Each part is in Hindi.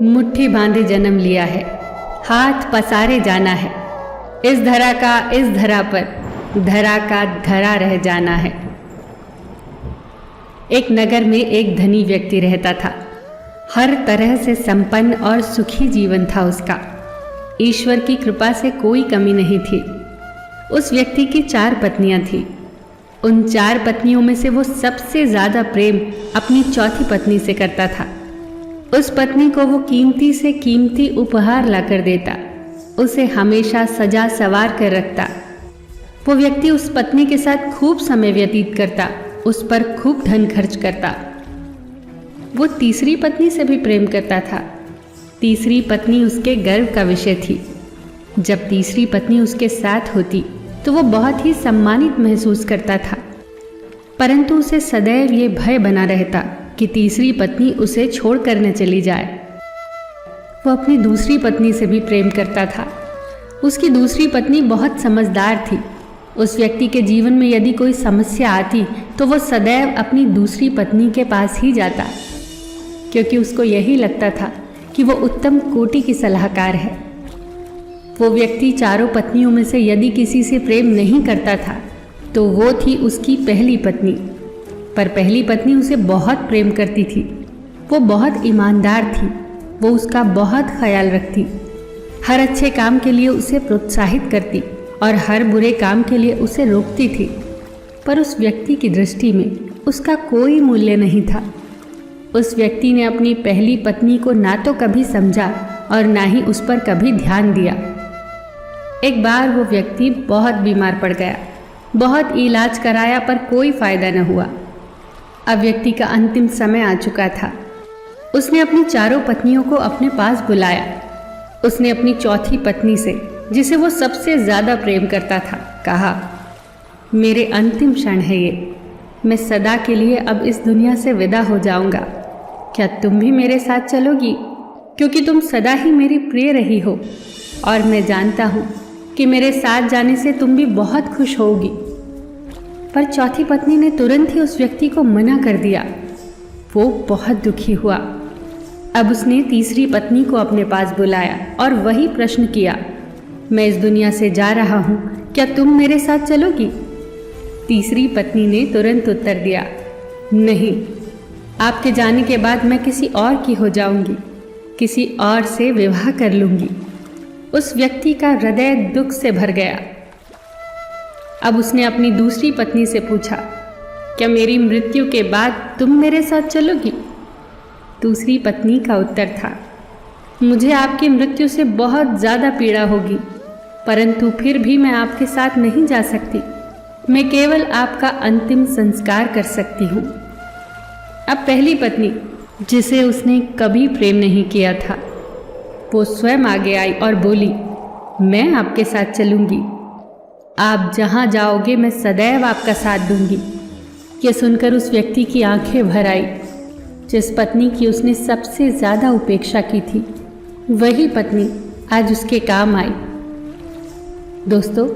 मुट्ठी बांधे जन्म लिया है, हाथ पसारे जाना है। इस धरा का इस धरा पर, धरा का धरा रह जाना है। एक नगर में एक धनी व्यक्ति रहता था। हर तरह से संपन्न और सुखी जीवन था उसका। ईश्वर की कृपा से कोई कमी नहीं थी। उस व्यक्ति की 4 पत्नियां थीं। उन 4 पत्नियों में से वो सबसे ज़्यादा प्रेम अपनी चौथी पत्नी से करता था। उस पत्नी को वो कीमती से कीमती उपहार लाकर देता, उसे हमेशा सजा सवार कर रखता। वो व्यक्ति उस पत्नी के साथ खूब समय व्यतीत करता, उस पर खूब धन खर्च करता। वो तीसरी पत्नी से भी प्रेम करता था। तीसरी पत्नी उसके गर्व का विषय थी। जब तीसरी पत्नी उसके साथ होती तो वो बहुत ही सम्मानित महसूस करता था, परंतु उसे सदैव ये भय बना रहता कि तीसरी पत्नी उसे छोड़कर न चली जाए। वो अपनी दूसरी पत्नी से भी प्रेम करता था। उसकी दूसरी पत्नी बहुत समझदार थी। उस व्यक्ति के जीवन में यदि कोई समस्या आती तो वो सदैव अपनी दूसरी पत्नी के पास ही जाता, क्योंकि उसको यही लगता था कि वो उत्तम कोटि की सलाहकार है। वो व्यक्ति 4 पत्नियों में से यदि किसी से प्रेम नहीं करता था तो वो थी उसकी पहली पत्नी। पर पहली पत्नी उसे बहुत प्रेम करती थी। वो बहुत ईमानदार थी। वो उसका बहुत ख्याल रखती, हर अच्छे काम के लिए उसे प्रोत्साहित करती और हर बुरे काम के लिए उसे रोकती थी। पर उस व्यक्ति की दृष्टि में उसका कोई मूल्य नहीं था। उस व्यक्ति ने अपनी पहली पत्नी को ना तो कभी समझा और ना ही उस पर कभी ध्यान दिया। एक बार वो व्यक्ति बहुत बीमार पड़ गया। बहुत इलाज कराया पर कोई फायदा न हुआ। अब व्यक्ति का अंतिम समय आ चुका था। उसने अपनी 4 पत्नियों को अपने पास बुलाया। उसने अपनी चौथी पत्नी से, जिसे वो सबसे ज़्यादा प्रेम करता था, कहा, मेरे अंतिम क्षण है ये। मैं सदा के लिए अब इस दुनिया से विदा हो जाऊंगा। क्या तुम भी मेरे साथ चलोगी? क्योंकि तुम सदा ही मेरी प्रिय रही हो और मैं जानता हूँ कि मेरे साथ जाने से तुम भी बहुत खुश होगी। पर चौथी पत्नी ने तुरंत ही उस व्यक्ति को मना कर दिया। वो बहुत दुखी हुआ। अब उसने तीसरी पत्नी को अपने पास बुलाया और वही प्रश्न किया, मैं इस दुनिया से जा रहा हूँ, क्या तुम मेरे साथ चलोगी? तीसरी पत्नी ने तुरंत उत्तर दिया, नहीं, आपके जाने के बाद मैं किसी और की हो जाऊंगी, किसी और से विवाह कर लूंगी। उस व्यक्ति का हृदय दुख से भर गया। अब उसने अपनी दूसरी पत्नी से पूछा, क्या मेरी मृत्यु के बाद तुम मेरे साथ चलोगी? दूसरी पत्नी का उत्तर था, मुझे आपकी मृत्यु से बहुत ज़्यादा पीड़ा होगी, परंतु फिर भी मैं आपके साथ नहीं जा सकती। मैं केवल आपका अंतिम संस्कार कर सकती हूँ। अब पहली पत्नी, जिसे उसने कभी प्रेम नहीं किया था, वो स्वयं आगे आई और बोली, मैं आपके साथ चलूँगी। आप जहाँ जाओगे मैं सदैव आपका साथ दूंगी। यह सुनकर उस व्यक्ति की आंखें भर आई। जिस पत्नी की उसने सबसे ज़्यादा उपेक्षा की थी, वही पत्नी आज उसके काम आई। दोस्तों,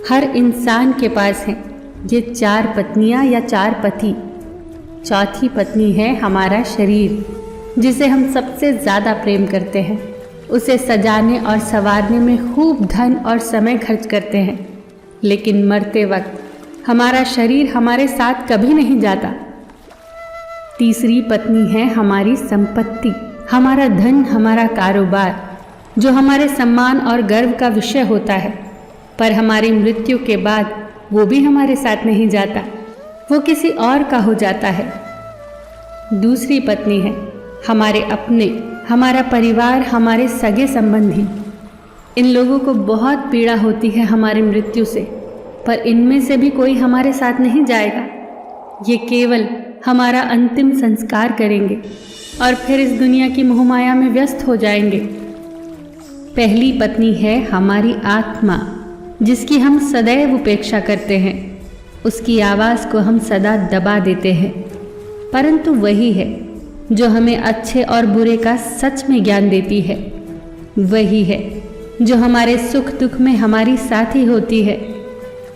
हर इंसान के पास हैं ये 4 पत्नियां या 4 पति। चौथी पत्नी है हमारा शरीर, जिसे हम सबसे ज़्यादा प्रेम करते हैं। उसे सजाने और संवारने में खूब धन और समय खर्च करते हैं, लेकिन मरते वक्त हमारा शरीर हमारे साथ कभी नहीं जाता। तीसरी पत्नी है हमारी संपत्ति, हमारा धन, हमारा कारोबार, जो हमारे सम्मान और गर्व का विषय होता है, पर हमारी मृत्यु के बाद वो भी हमारे साथ नहीं जाता, वो किसी और का हो जाता है। दूसरी पत्नी है हमारे अपने, हमारा परिवार, हमारे सगे संबंधी। इन लोगों को बहुत पीड़ा होती है हमारी मृत्यु से, पर इनमें से भी कोई हमारे साथ नहीं जाएगा। ये केवल हमारा अंतिम संस्कार करेंगे और फिर इस दुनिया की मोहमाया में व्यस्त हो जाएंगे। पहली पत्नी है हमारी आत्मा, जिसकी हम सदैव उपेक्षा करते हैं। उसकी आवाज़ को हम सदा दबा देते हैं, परंतु वही है जो हमें अच्छे और बुरे का सच में ज्ञान देती है। वही है जो हमारे सुख दुख में हमारी साथी होती है।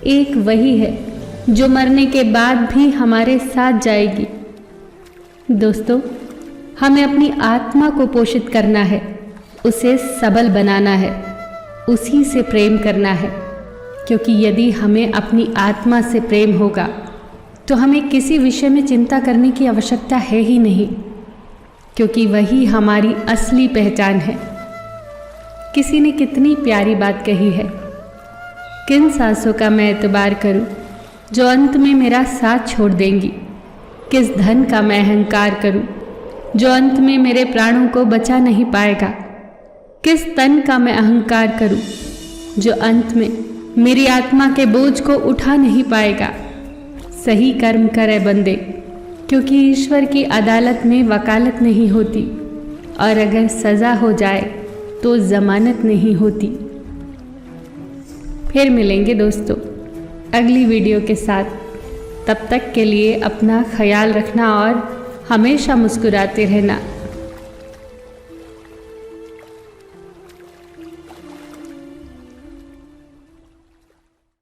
एक वही है जो मरने के बाद भी हमारे साथ जाएगी। दोस्तों, हमें अपनी आत्मा को पोषित करना है, उसे सबल बनाना है, उसी से प्रेम करना है। क्योंकि यदि हमें अपनी आत्मा से प्रेम होगा तो हमें किसी विषय में चिंता करने की आवश्यकता है ही नहीं, क्योंकि वही हमारी असली पहचान है। किसी ने कितनी प्यारी बात कही है, किन सांसों का मैं एतबार करूं जो अंत में मेरा साथ छोड़ देंगी, किस धन का मैं अहंकार करूं जो अंत में मेरे प्राणों को बचा नहीं पाएगा, किस तन का मैं अहंकार करूं जो अंत में मेरी आत्मा के बोझ को उठा नहीं पाएगा। सही कर्म करे बंदे, क्योंकि ईश्वर की अदालत में वकालत नहीं होती, और अगर सज़ा हो जाए तो ज़मानत नहीं होती। फिर मिलेंगे दोस्तों अगली वीडियो के साथ। तब तक के लिए अपना ख्याल रखना और हमेशा मुस्कुराते रहना।